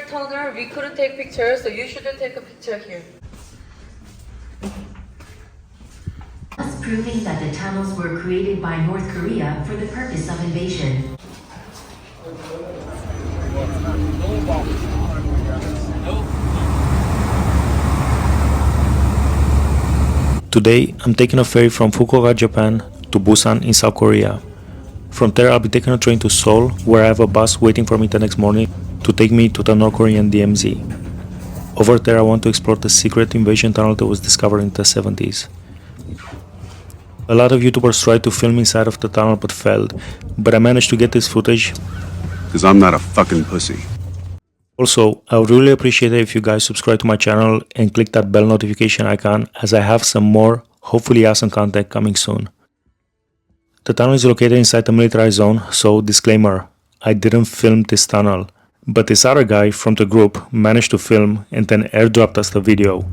tunnel, we couldn't take pictures, so you shouldn't take a picture here. Thus proving that the tunnels were created by North Korea for the purpose of invasion. Today, I'm taking a ferry from Fukuoka, Japan to Busan in South Korea. From there, I'll be taking a train to Seoul, where I have a bus waiting for me the next morning to take me to the North Korean DMZ. Over there, I want to explore the secret invasion tunnel that was discovered in the 70s. A lot of YouTubers tried to film inside of the tunnel but failed, but I managed to get this footage. Because I'm not a fucking pussy. Also, I would really appreciate it if you guys subscribe to my channel and click that bell notification icon, as I have some more, hopefully awesome content coming soon. The tunnel is located inside the militarized zone, so disclaimer, I didn't film this tunnel, but this other guy from the group managed to film and then airdropped us the video.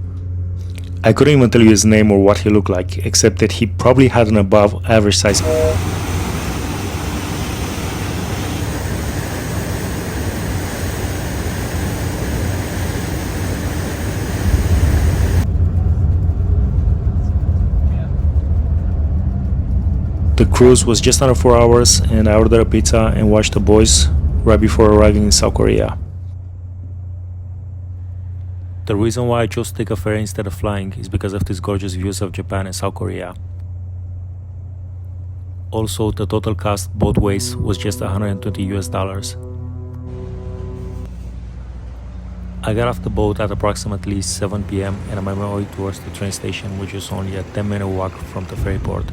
I couldn't even tell you his name or what he looked like, except that he probably had an above average size. The cruise was just under 4 hours, and I ordered a pizza and watched the boys right before arriving in South Korea. The reason why I chose to take a ferry instead of flying is because of these gorgeous views of Japan and South Korea. Also, the total cost both ways was just $120 US. I got off the boat at approximately 7 p.m. and I'm on my way towards the train station, which is only a 10-minute walk from the ferry port.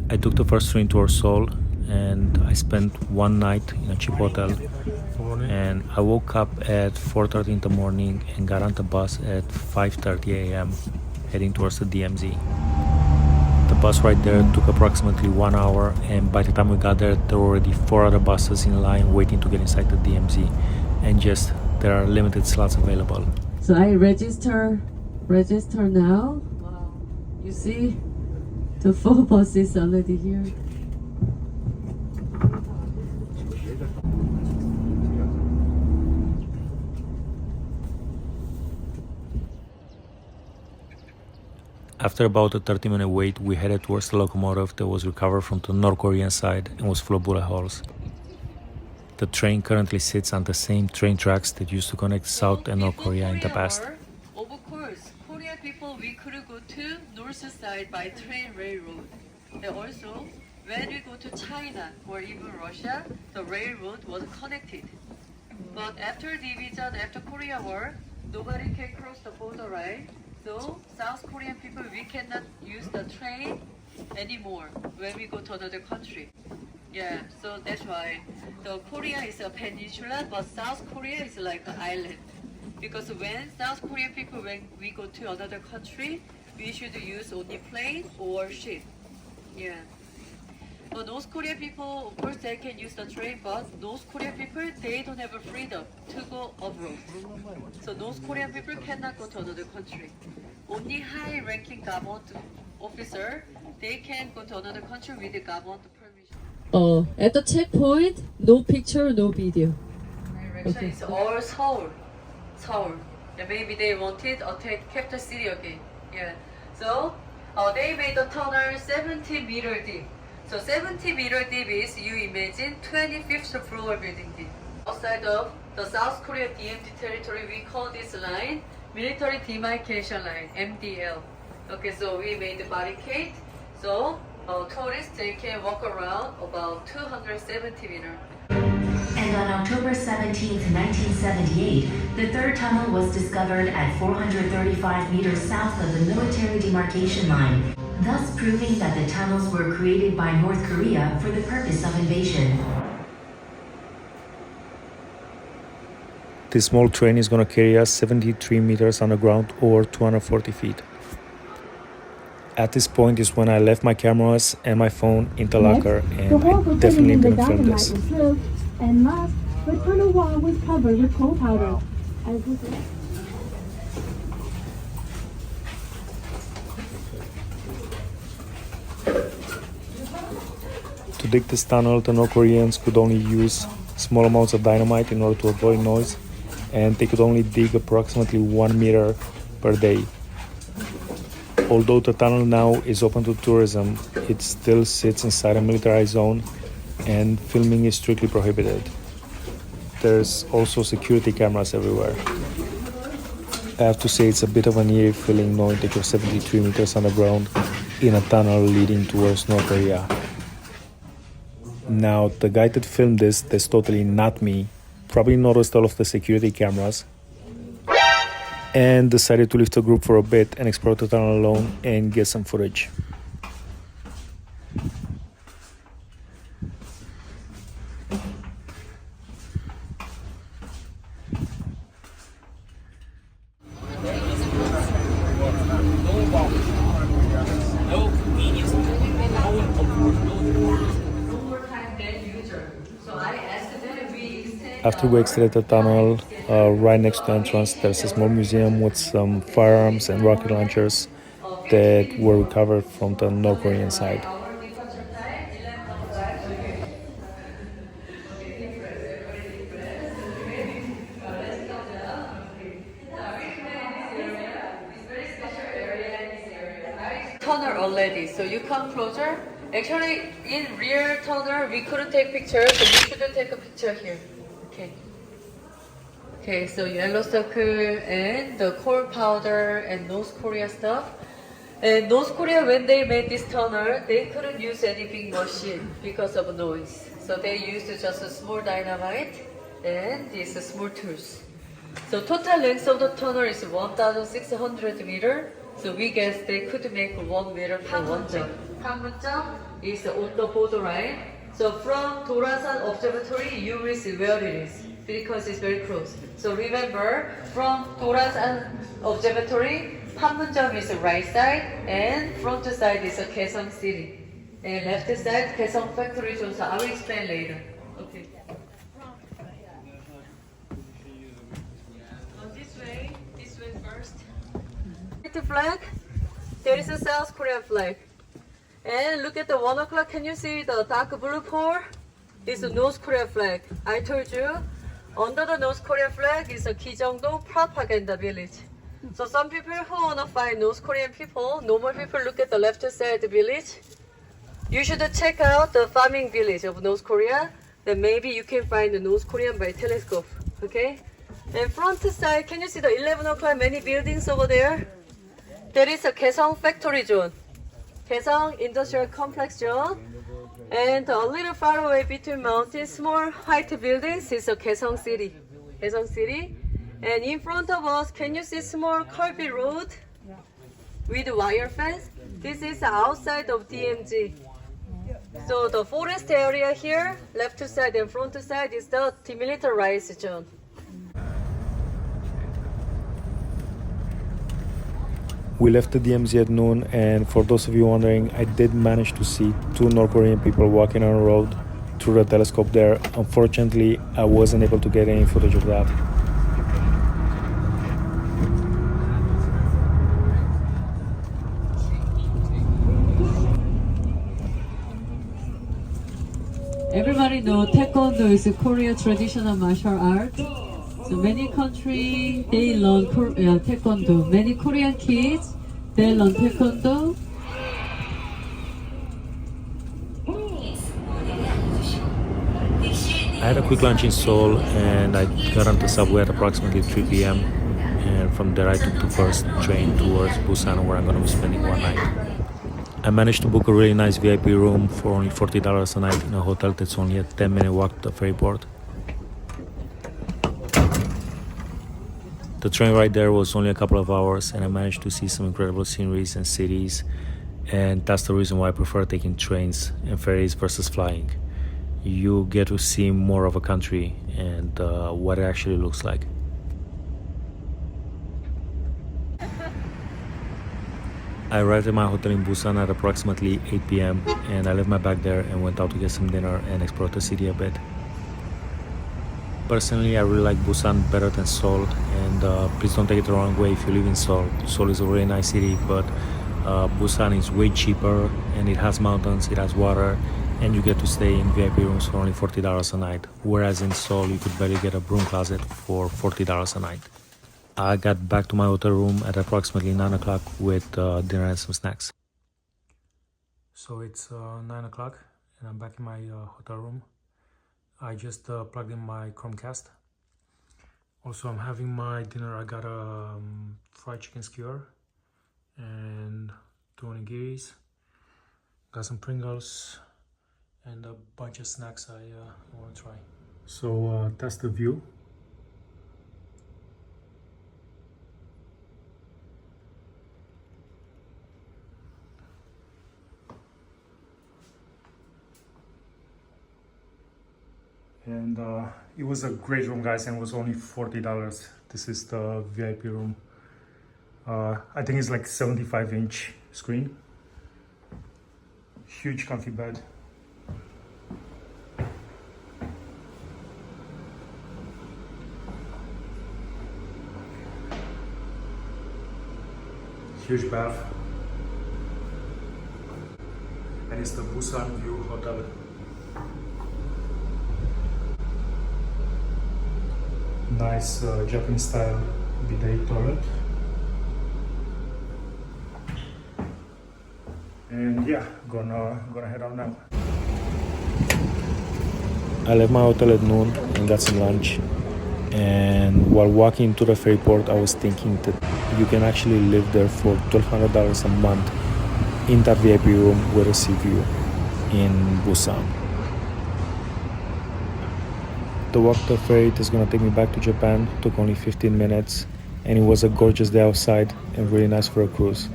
I took the first train towards Seoul and I spent one night in a cheap hotel, and I woke up at 4:30 in the morning and got on the bus at 5:30 a.m. heading towards the DMZ. The bus ride there took approximately 1 hour, and by the time we got there were already 4 other buses in line waiting to get inside the DMZ, and just there are limited slots available. So I register now. Wow. You see? The 4 buses already here. After about a 30-minute wait, we headed towards the locomotive that was recovered from the North Korean side and was full of bullet holes. The train currently sits on the same train tracks that used to connect South and North Korea in the past. Of course, Korean people, we could go to north side by train railroad. And also, when we go to China or even Russia, the railroad was connected. But after division, after Korea War, nobody can cross the border, right? So South Korean people, we cannot use the train anymore when we go to another country. Yeah, so that's why the Korea is a peninsula, but South Korea is like an island. Because when South Korean people, when we go to another country, we should use only plane or ship. Yeah. But North Korean people, of course, they can use the train, but North Korean people, they don't have a freedom to go abroad. So North Korean people cannot go to another country. Only high-ranking government officer, they can go to another country with the government permission. At the checkpoint, no picture, no video. Direction is all Seoul. Seoul. Yeah, maybe they wanted attack capital city again. Yeah. So they made the tunnel 70 meter deep. So 70 meter deep is, you imagine, 25th floor building deep. Outside of the South Korea DMZ territory, we call this line Military Demarcation Line, MDL. Okay, so we made the barricade, so tourists, they can walk around about 270 meters. And on October 17, 1978, the third tunnel was discovered at 435 meters south of the military demarcation line, thus proving that the tunnels were created by North Korea for the purpose of invasion. This small train is going to carry us 73 meters underground or 240 feet. At this point is when I left my cameras and my phone in the locker, and I definitely didn't film this. And last, the tunnel wall was covered with coal powder. To dig this tunnel, the North Koreans could only use small amounts of dynamite in order to avoid noise, and they could only dig approximately 1 meter per day. Although the tunnel now is open to tourism, it still sits inside a militarized zone and filming is strictly prohibited. There's also security cameras everywhere. I have to say it's a bit of an eerie feeling knowing that you're 73 meters underground in a tunnel leading towards North Korea. Now, the guy that filmed this, that's totally not me, probably noticed all of the security cameras and decided to leave the group for a bit and explore the tunnel alone and get some footage. After we exited the tunnel, right next to the entrance, there's a small museum with some firearms and rocket launchers that were recovered from the North Korean side. Tunnel already, so you come closer. Actually, in rear tunnel, we couldn't take pictures, so you shouldn't take a picture here. Okay. Okay, so yellow circle and the coal powder and North Korea stuff. And North Korea, when they made this tunnel, they couldn't use any big machine because of noise. So they used just a small dynamite and these small tools. So total length of the tunnel is 1,600 meters. So we guess they could make 1 meter for one job. Panmunjom is on the borderline. So from Dorasan Observatory, you will see where it is because it's very close. So remember, from Dorasan Observatory, Panmunjom is the right side and front side is Kaesong City. And left side, Kaesong Factory zone. So I will explain later. Okay. This way first. The flag, there is a South Korean flag. And look at the 1 o'clock, can you see the dark blue pole? It's a North Korea flag. I told you, under the North Korea flag is a Kijeongdo propaganda village. So some people who want to find North Korean people, normal people look at the left side village. You should check out the farming village of North Korea. Then maybe you can find the North Korean by telescope, okay? And front side, can you see the 11 o'clock many buildings over there? There is a Kaesong factory zone, Kaesong industrial complex zone, and a little far away between mountains, small white buildings is a Kaesong City. Kaesong City, and in front of us, can you see small curvy road with wire fence? This is outside of DMZ. So the forest area here, left side and front side is the demilitarized zone. We left the DMZ at noon, and for those of you wondering, I did manage to see 2 North Korean people walking on a road through the telescope there. Unfortunately, I wasn't able to get any footage of that. Everybody know Taekwondo is a Korean traditional martial art. So many countries, they learn Taekwondo. Many Korean kids, they learn Taekwondo. I had a quick lunch in Seoul and I got on the subway at approximately 3 p.m. And from there I took the first train towards Busan, where I'm going to be spending one night. I managed to book a really nice VIP room for only $40 a night in a hotel that's only a 10-minute walk to the ferry port. The train ride there was only a couple of hours and I managed to see some incredible sceneries and cities, and that's the reason why I prefer taking trains and ferries versus flying. You get to see more of a country and what it actually looks like. I arrived at my hotel in Busan at approximately 8 p.m. and I left my bag there and went out to get some dinner and explore the city a bit. Personally, I really like Busan better than Seoul, and please don't take it the wrong way if you live in Seoul. Seoul is a really nice city, but Busan is way cheaper and it has mountains, it has water, and you get to stay in VIP rooms for only $40 a night, whereas in Seoul you could barely get a broom closet for $40 a night. I got back to my hotel room at approximately 9 o'clock with dinner and some snacks. So it's 9 o'clock and I'm back in my hotel room. I just plugged in my Chromecast. Also, I'm having my dinner. I got a fried chicken skewer and 2 onigiris. Got some Pringles and a bunch of snacks I want to try. So that's the view. And it was a great room, guys, and it was only $40. This is the VIP room. I think it's like 75-inch screen. Huge comfy bed. Huge bath. And it's the Busan View Hotel. Nice Japanese style bidet toilet. And yeah, gonna head out now. I left my hotel at noon and got some lunch. And while walking to the ferry port, I was thinking that you can actually live there for $1,200 a month in that VIP room with a sea view in Busan. The walk to the ferry is gonna take me back to Japan. Took only 15 minutes, and it was a gorgeous day outside and really nice for a cruise.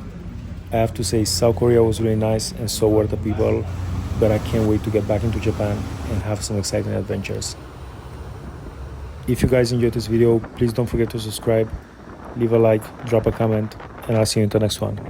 I have to say South Korea was really nice and so were the people, but I can't wait to get back into Japan and have some exciting adventures. If you guys enjoyed this video, please don't forget to subscribe, leave a like, drop a comment, and I'll see you in the next one.